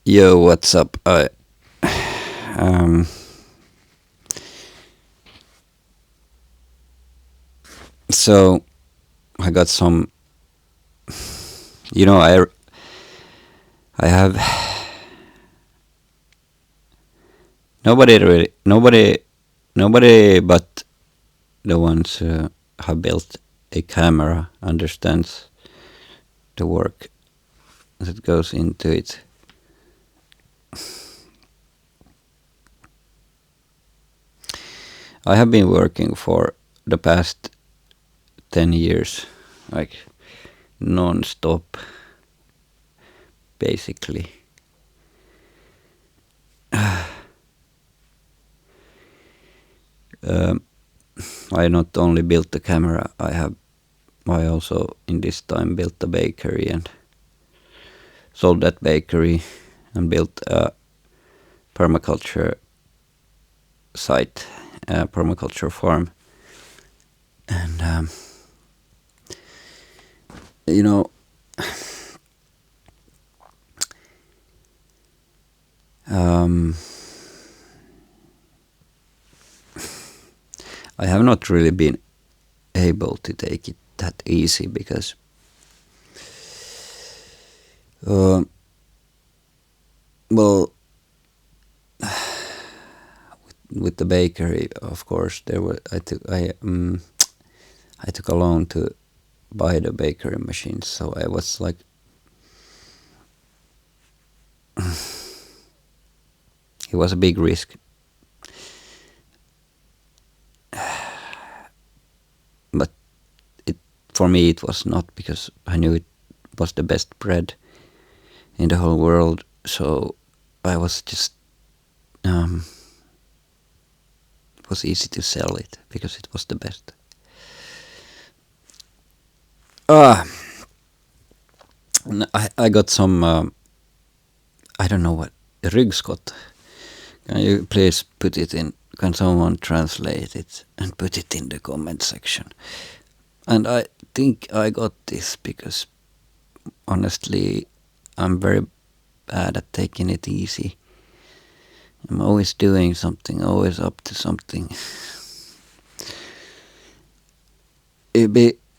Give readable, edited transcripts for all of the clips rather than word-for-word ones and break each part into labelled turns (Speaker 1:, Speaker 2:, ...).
Speaker 1: Yo, what's up? Um, so I got some. You know, I have nobody but the ones who have built a camera understands the work that goes into it. I have been working for the past 10 years, like non-stop, basically. Um, I not only built the camera, I also in this time built a bakery and sold that bakery and built a permaculture site, a permaculture farm. And you know, um, I have not really been able to take it that easy because uh, well, with the bakery, of course, there were I took a loan to buy the bakery machines, so I was like, it was a big risk. But it for me it was not, because I knew it was the best bread in the whole world. So I was just it was easy to sell it because it was the best. Ah, I got some. I don't know what ryggskott. Can you please put it in? Can someone translate it and put it in the comment section? And I think I got this because honestly, I'm very bad at taking it easy. I'm always doing something, always up to something.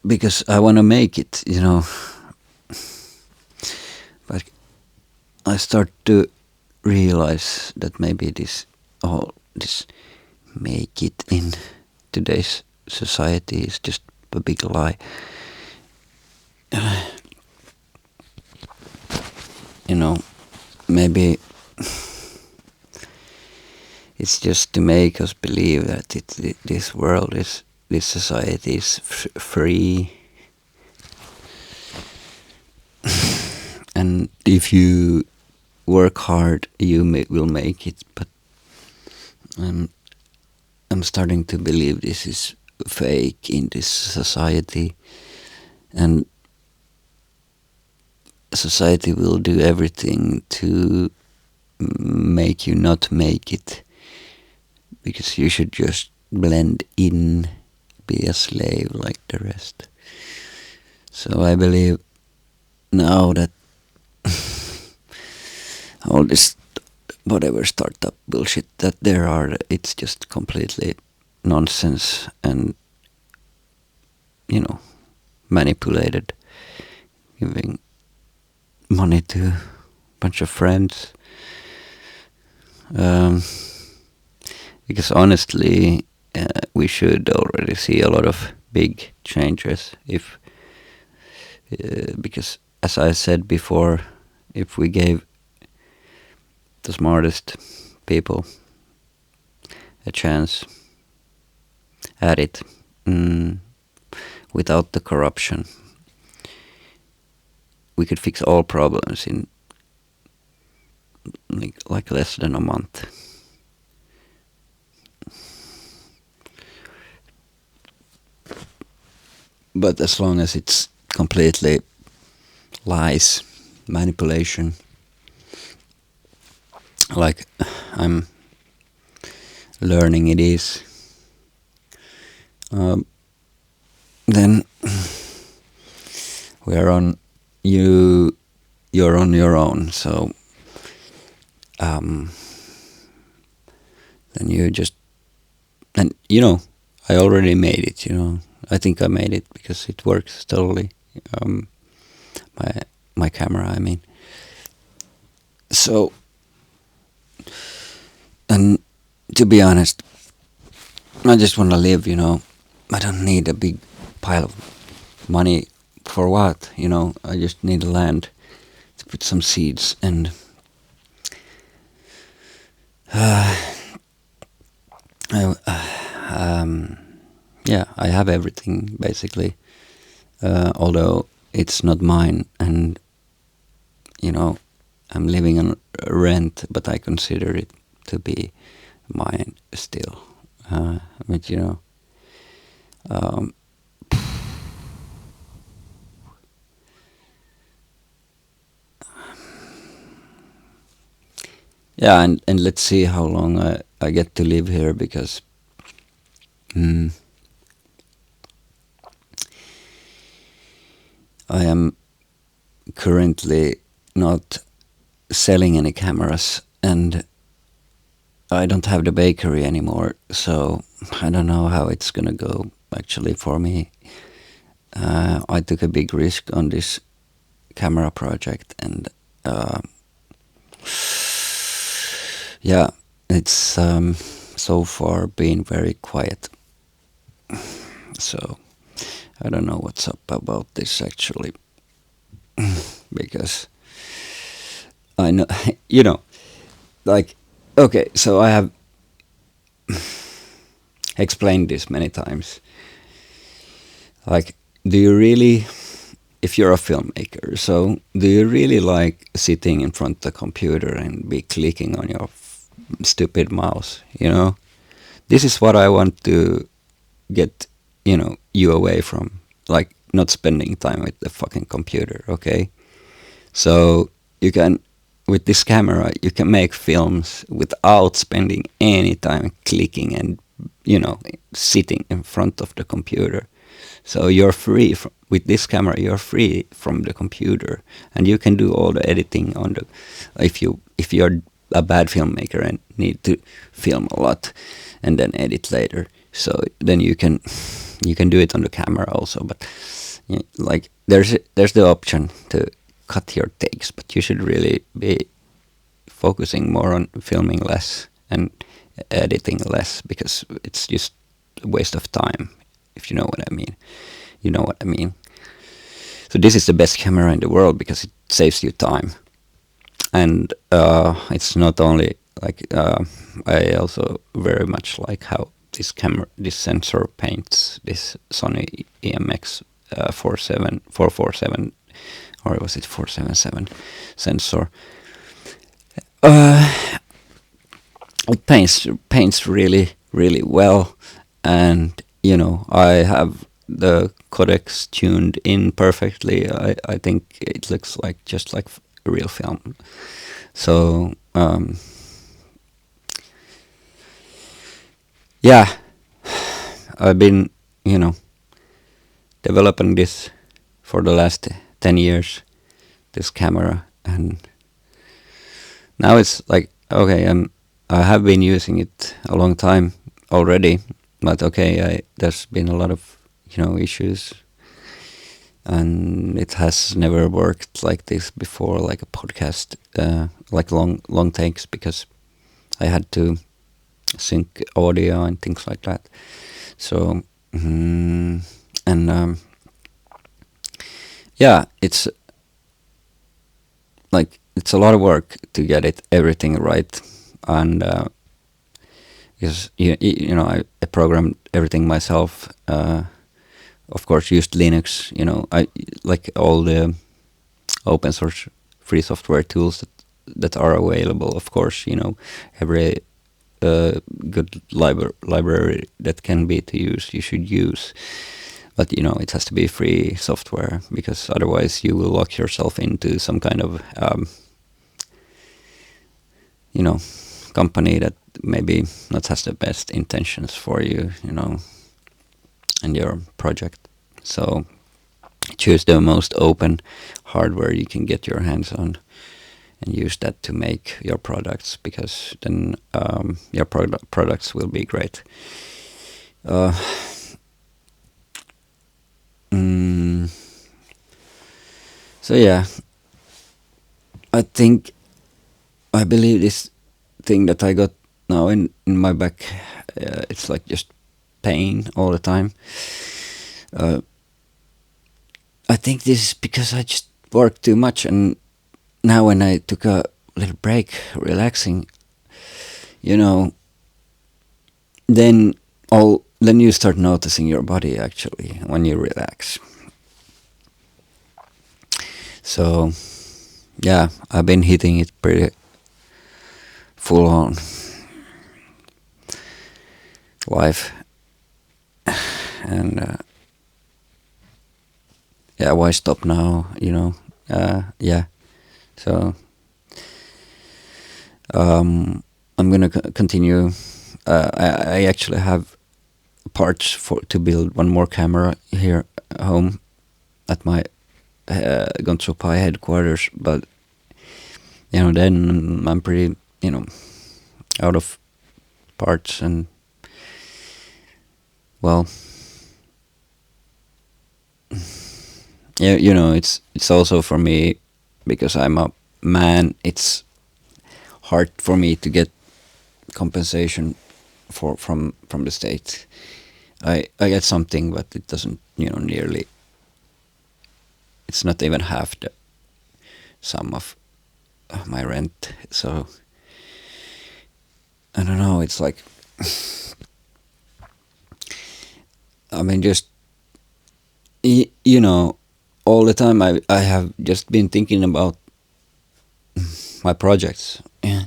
Speaker 1: Because I want to make it, you know. But I start to realize that maybe this make it in today's society is just a big lie. You know, maybe it's just to make us believe that this society is free, and if you work hard, you will make it. But I'm starting to believe this is fake in this society, and society will do everything to make you not make it, because you should just blend in, be a slave like the rest. So I believe now that all this whatever startup bullshit that there are, it's just completely nonsense and, you know, manipulated, giving money to a bunch of friends. Because honestly, we should already see a lot of big changes if, because as I said before, if we gave the smartest people a chance at it, without the corruption, we could fix all problems in like less than a month. But as long as it's completely lies, manipulation, like I'm learning it is, then we are on you. You're on your own. So um, then you just, and you know, I already made it. You know, I think I made it because it works totally. Um, my my camera, I mean. So, and to be honest, I just want to live. You know, I don't need a big pile of money for what. You know, I just need land to put some seeds and. Uh, I, yeah, I have everything basically. Although it's not mine, and you know, I'm living on rent, but I consider it to be mine still. But you know, um, yeah, and let's see how long I get to live here because. Mm, I am currently not selling any cameras, and I don't have the bakery anymore, so I don't know how it's gonna go actually for me. I took a big risk on this camera project, and yeah, it's so far been very quiet. So I don't know what's up about this actually, because I know, you know, like, okay, so I have explained this many times. Like, do you really, if you're a filmmaker, so do you really like sitting in front of the computer and be clicking on your stupid mouse? You know, this is what I want to get, you know, you away from, like not spending time with the fucking computer. Okay, so you can, with this camera, you can make films without spending any time clicking and, you know, sitting in front of the computer. So you're free from, with this camera. You're free from the computer, and you can do all the editing on the. If you're a bad filmmaker and need to film a lot, and then edit later, so then you can do it on the camera also. But yeah, like there's the option to cut your takes, but you should really be focusing more on filming less and editing less, because it's just a waste of time, if you know what I mean. You know what I mean. So this is the best camera in the world because it saves you time, and it's not only like I also very much like how this sensor paints this Sony EMX 447, or was it 477 sensor. Uh, it paints really well, and you know, I have the codecs tuned in perfectly. I think it looks like just like a real film. So yeah, I've been, you know, developing this for the last 10 years, this camera, and now it's like, okay, I have been using it a long time already, but okay, there's been a lot of, you know, issues, and it has never worked like this before, like a podcast, like long takes, because I had to sync audio and things like that. So and yeah, it's like it's a lot of work to get it everything right, and because you know, I programmed everything myself. Of course, used Linux. You know, I like all the open source free software tools that are available. Of course, you know, every good library that can be to use, you should use. But you know, it has to be free software, because otherwise you will lock yourself into some kind of you know, company that maybe not has the best intentions for you, you know, and your project. So choose the most open hardware you can get your hands on, and use that to make your products, because then your products will be great. Uh, mm, so yeah, I believe this thing that I got now in my back, it's like just pain all the time. Uh, I think this is because I just work too much, and now when I took a little break, relaxing, you know, then then you start noticing your body actually when you relax. So yeah, I've been hitting it pretty full on life, and yeah, why stop now? Yeah. So I'm gonna continue. I actually have parts to build one more camera here at home at my Gonzo Pi headquarters, but then I'm pretty out of parts, and well, yeah, it's also for me, because I'm a man. It's hard for me to get compensation from the state. I get something, but it doesn't nearly. It's not even half the sum of my rent. So I don't know. It's like I mean, just all the time I have just been thinking about my projects, yeah,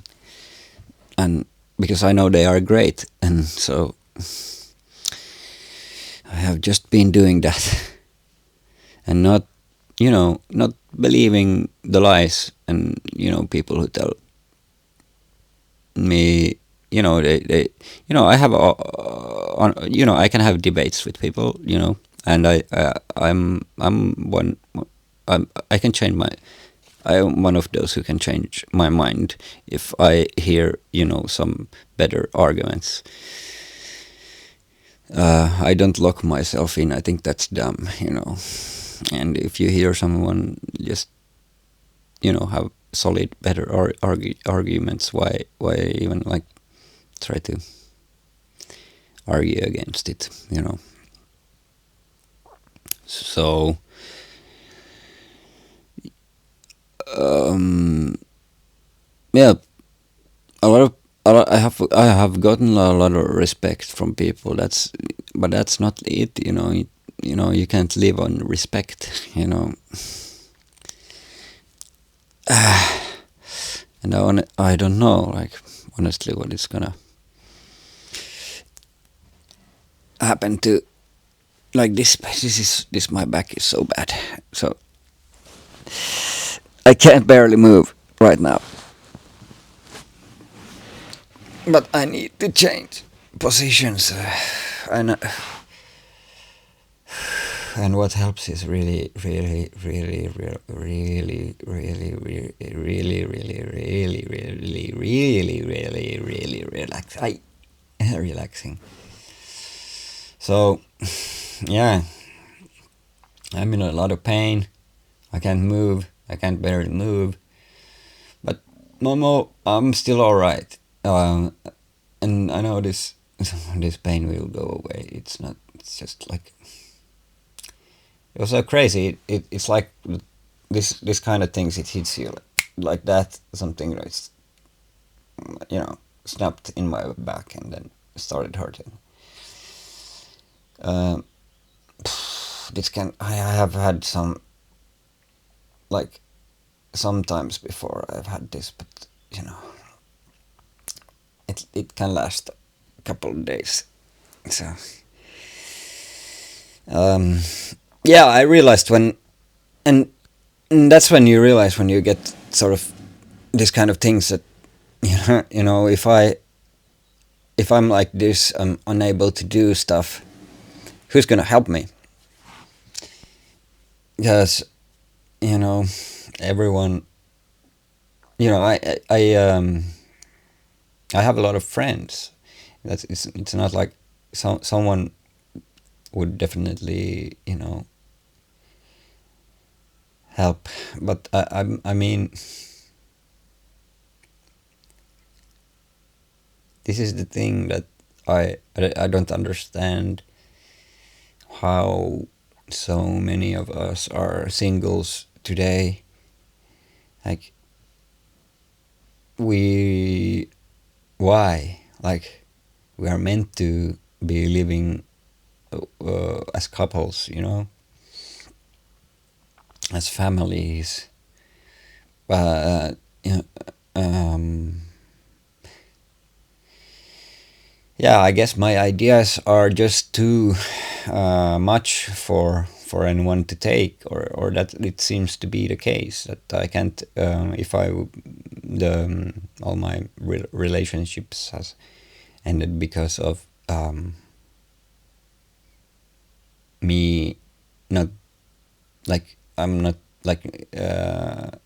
Speaker 1: and because I know they are great, and so I have just been doing that, and not believing the lies, and people who tell me, they I have I can have debates with people, and I'm one. I can change my. I am one of those who can change my mind if I hear some better arguments. I don't lock myself in. I think that's dumb, And if you hear someone just have solid better arguments, why even like try to argue against it, So yeah, I have gotten a lot of respect from people. But that's not it. You can't live on respect. And I don't know, like, honestly, what is gonna happen to, like, this my back is so bad, so I can't barely move right now, but I need to change positions, and and what helps is really, really, really, really, really, really, really, really, really, really, really, really, really, really relaxing. So, yeah, I'm in a lot of pain. I can't move. I can't barely move. But Momo, I'm still alright. And I know this pain will go away. It's not. It's just like it was so crazy. It's like this kind of things. It hits you like that. Something that's snapped in my back and then started hurting. I have had some, like, sometimes before I've had this, but it can last a couple of days. So yeah, I realized and that's when you realize, when you get sort of this kind of things, that if I'm like this, I'm unable to do stuff, who's gonna help me? Because everyone you know, I have a lot of friends. It's not like someone would definitely, you know, help, but I mean, this is the thing that I don't understand how so many of us are singles today. Like, we why, like, we are meant to be living as couples, you know, as families, but you know, yeah, I guess my ideas are just too much for anyone to take, or that it seems to be the case that I can't. If I all my relationships has ended because of me not, like, I'm not, like, that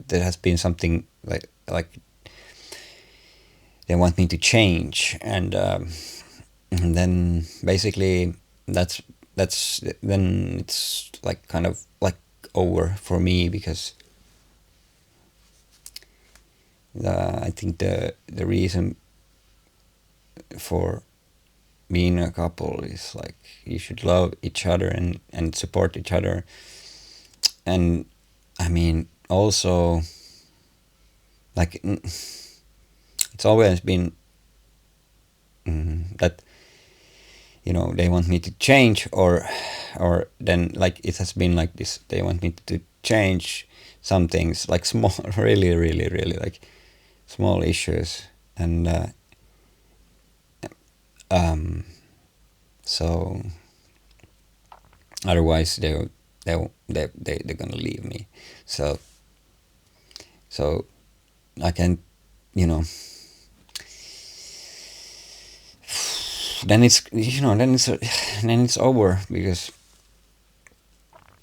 Speaker 1: there has been something like they want me to change, and then basically that's then it's like kind of like over for me, because I think the reason for being a couple is like you should love each other and support each other, and I mean also, like, it's always been that, you know, they want me to change, or then, like, it has been like this, they want me to change some things, like small really really really like small issues, and so otherwise they're gonna leave me, so so I can, you know, then it's, you know, then it's over, because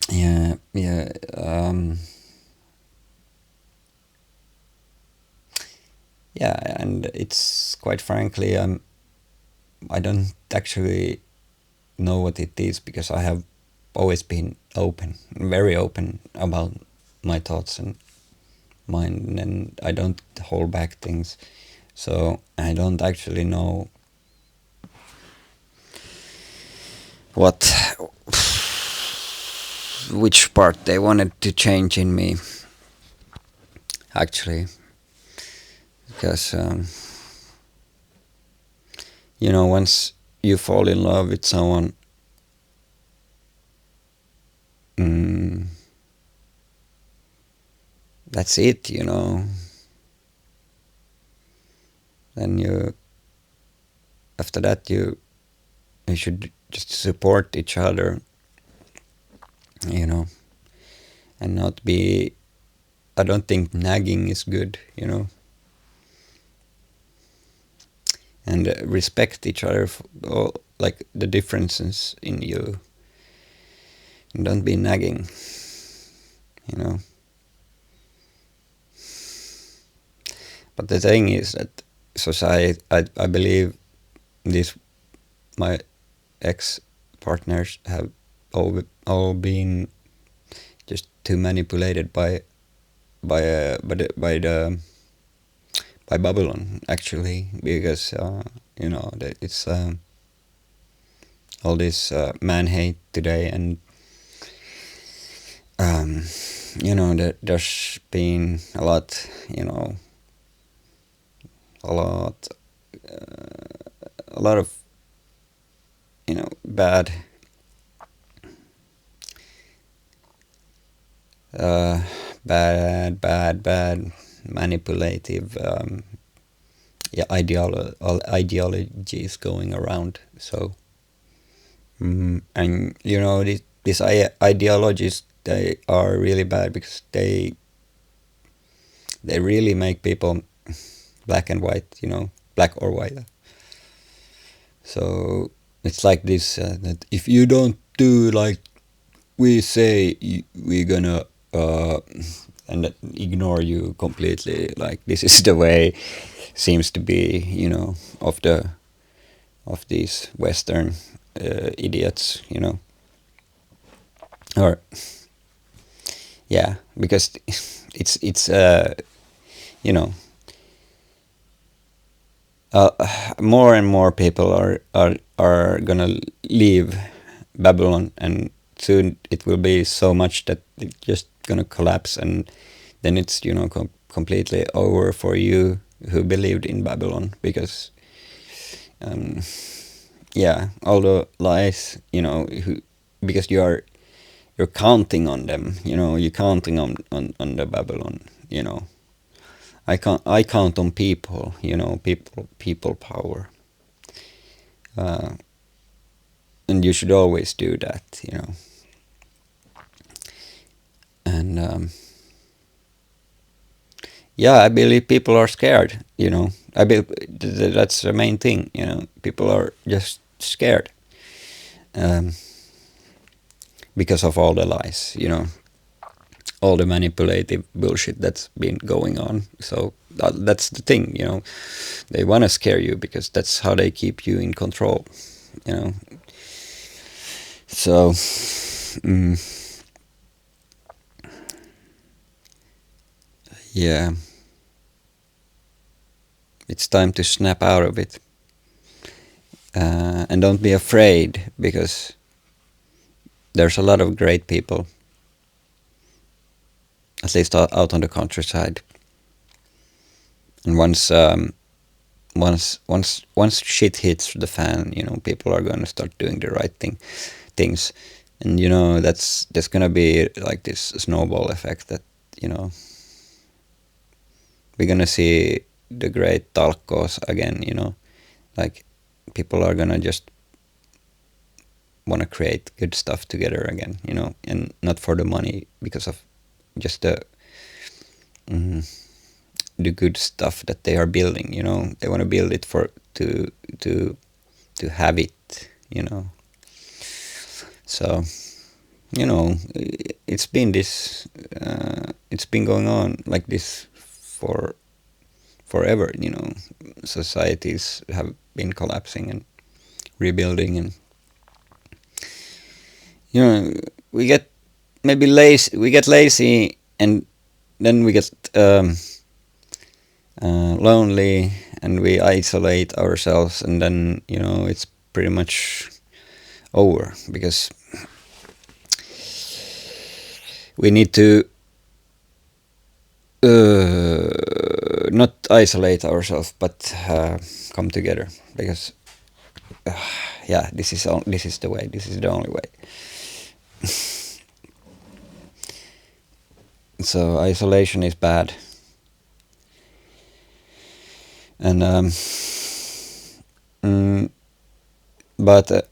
Speaker 1: yeah yeah, and it's quite frankly, I don't actually know what it is, because I have always been open, very open about my thoughts and mind, and I don't hold back things. So I don't actually know what which part they wanted to change in me, actually, because you know, once you fall in love with someone, mm, that's it, you know. Then after that you should just support each other, you know, and not be. I don't think nagging is good, you know, and respect each other for all, like, the differences in you, and don't be nagging, you know. But the thing is that society, I believe these my ex partners have all been just too manipulated by by Babylon, actually, because you know that it's all this man hate today, and you know that there's been a lot, you know, a lot a lot of, you know, bad manipulative yeah, ideologies going around. So and you know, these ideologies, they are really bad, because they really make people black and white, you know, black or white. So it's like this, that if you don't do like we say, we're gonna and that ignore you completely. Like this is the way seems to be, you know, of these Western idiots, you know, or yeah, because it's you know, more and more people are gonna leave Babylon, and soon it will be so much that it's just gonna collapse, and then it's, you know, completely over for you who believed in Babylon, because yeah, all the lies, you know, because you're counting on them, you know, you're counting on the Babylon, you know. I count on people, you know, people power. And you should always do that, you know. And yeah, I believe people are scared, you know. I believe that's the main thing, you know. People are just scared because of all the lies, you know, all the manipulative bullshit that's been going on. So that's the thing, you know. They want to scare you because that's how they keep you in control, you know. So yeah, it's time to snap out of it. And don't be afraid, because there's a lot of great people, at least out on the countryside. And once shit hits the fan, you know, people are going to start doing the right things, and you know there's going to be like this snowball effect that, you know, we're going to see the great talkos again, you know, like people are going to just want to create good stuff together again, you know, and not for the money, because of just the good stuff that they are building, you know. They want to build it for to have it, you know. So, you know, it's been this it's been going on like this for forever, you know. Societies have been collapsing and rebuilding, and you know, we get lazy, and then we get lonely, and we isolate ourselves, and then, you know, it's pretty much over, because we need to not isolate ourselves, but come together, because yeah, this is the way, this is the only way. So isolation is bad, and but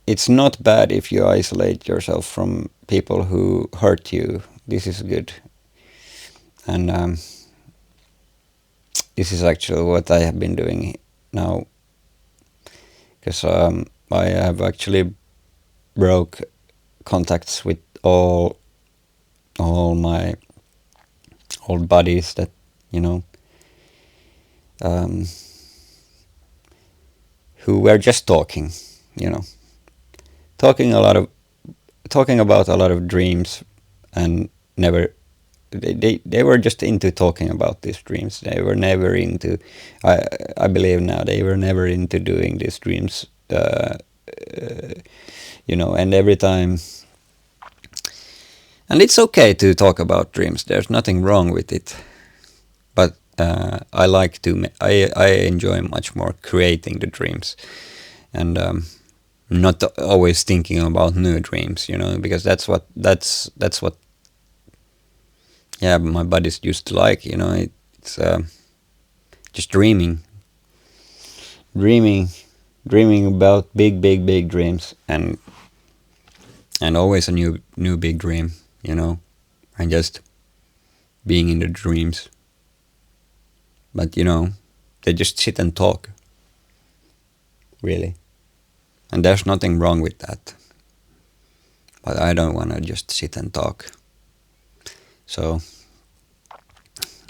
Speaker 1: it's not bad if you isolate yourself from people who hurt you. This is good, and this is actually what I have been doing now, because I have actually broke contacts with all my old buddies that, you know, who were just talking, you know, talking about a lot of dreams, and never they were just into talking about these dreams. They were never into, I believe now, they were never into doing these dreams, you know. And every time, and it's okay to talk about dreams, there's nothing wrong with it, but I like to I enjoy much more creating the dreams, and not always thinking about new dreams, you know, because that's what yeah, my buddies used to like, you know. It's just dreaming about big dreams, and always a new big dream, you know, and just being in the dreams. But, you know, they just sit and talk, really, and there's nothing wrong with that, but I don't want to just sit and talk. So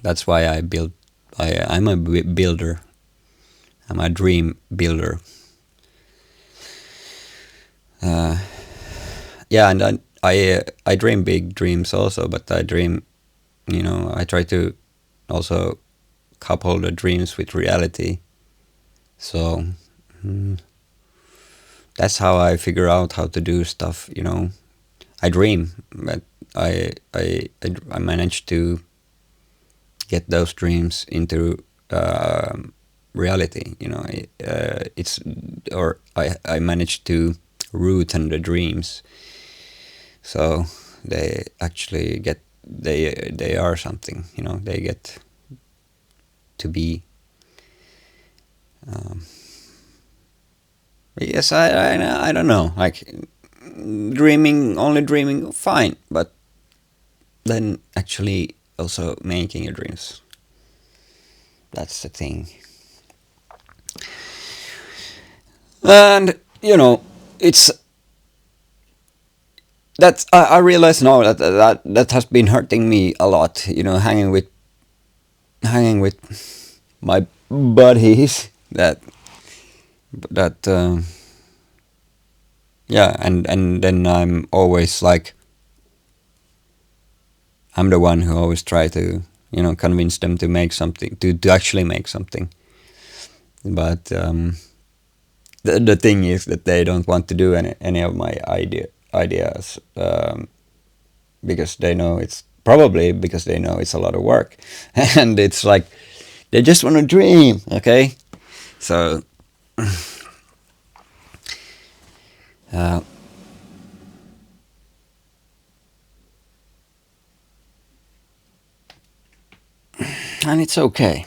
Speaker 1: That's why I build. I'm a builder. I'm a dream builder. Yeah, and I dream big dreams also, but I dream, I try to also couple the dreams with reality. So that's how I figure out how to do stuff. I dream, but I managed to get those dreams into reality. It's or I managed to root in the dreams, so they actually they are something. They get to be. Yes, I don't know. Like only dreaming, fine, but then actually also making your dreams. That's the thing. And it's that I realize now that has been hurting me a lot. Hanging with my buddies that yeah, and then I'm always like I'm the one who always try to convince them to make something, to actually make something, but the thing is that they don't want to do any of my ideas, because they know it's a lot of work, and it's like they just want to dream, okay? So uh, and it's okay,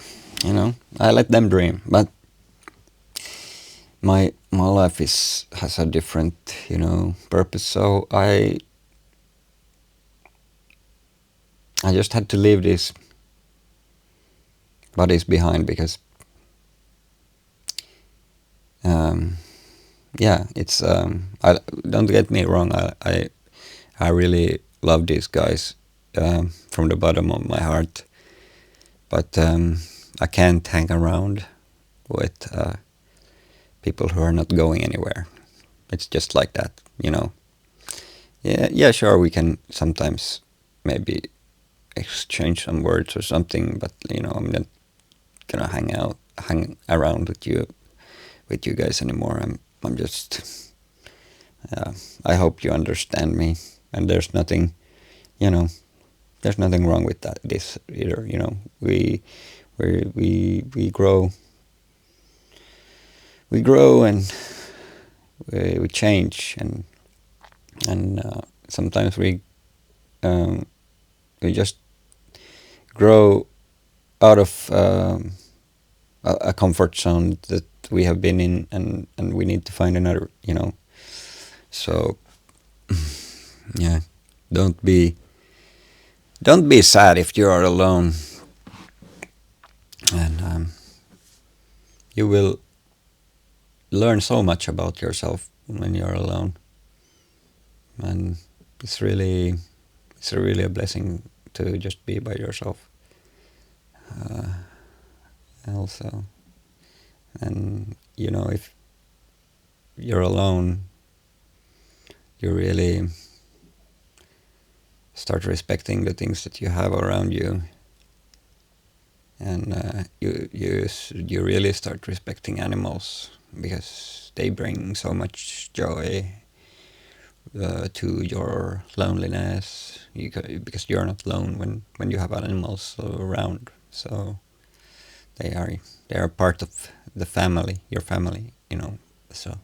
Speaker 1: I let them dream, but my life has a different purpose, so I just had to leave these buddies behind because yeah, it's I don't get me wrong, I really love these guys from the bottom of my heart, but I can't hang around with people who are not going anywhere. It's just like that. Yeah, sure, we can sometimes maybe exchange some words or something, but I'm not gonna hang around with you guys anymore. I'm just I hope you understand me, and there's nothing wrong with this either. We grow and we change, and sometimes we just grow out of a comfort zone that we have been in, and we need to find another. So yeah, don't be sad if you are alone, and you will learn so much about yourself when you're alone, and it's really a blessing to just be by yourself. Also, and if you're alone, you really start respecting the things that you have around you, and you really start respecting animals, because they bring so much joy to your loneliness, because you're not alone when you have animals around. So they are part of the family, your family. So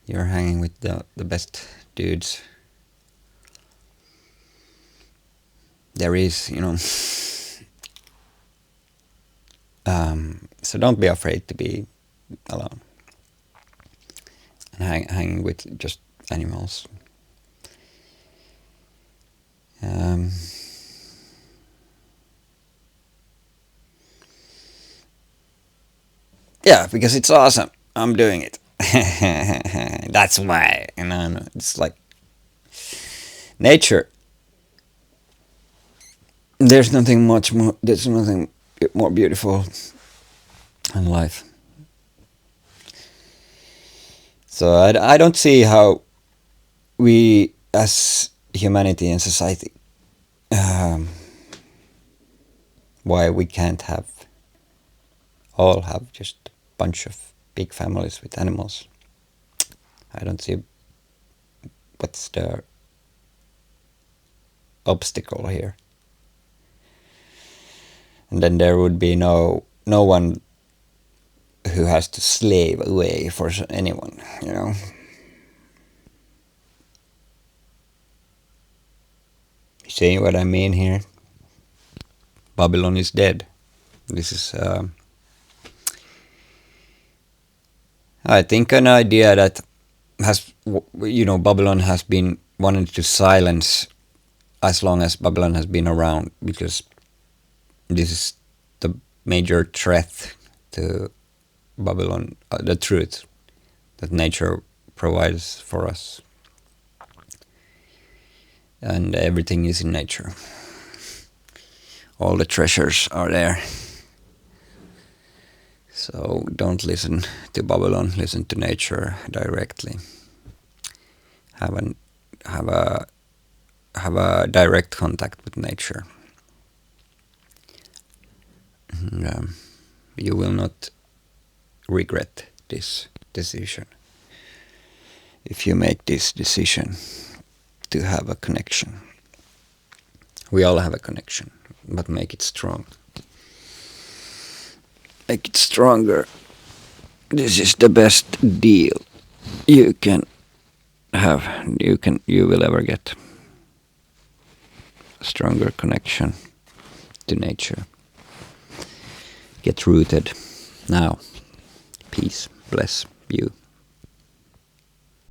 Speaker 1: you're hanging with the best dudes there is. So don't be afraid to be alone and hanging with just animals. Yeah, because it's awesome. I'm doing it. That's why. It's like nature. There's nothing much more. There's nothing more beautiful in life. So I don't see how we as humanity and society, why we can't all have just a bunch of big families with animals. I don't see what's the obstacle here. And then there would be no one who has to slave away for anyone, you know. You see what I mean here? Babylon is dead. This is, I think, an idea that has, Babylon has been wanted to silence as long as Babylon has been around, because this is the major threat to Babylon, the truth that nature provides for us. And everything is in nature. All the treasures are there. So don't listen to Babylon, listen to nature directly. Have a direct contact with nature. And, you will not regret this decision if you make this decision to have a connection. We all have a connection, but make it strong. Make it stronger. This is the best deal you can have. You will ever get. A stronger connection to nature. Get rooted now. Peace bless you.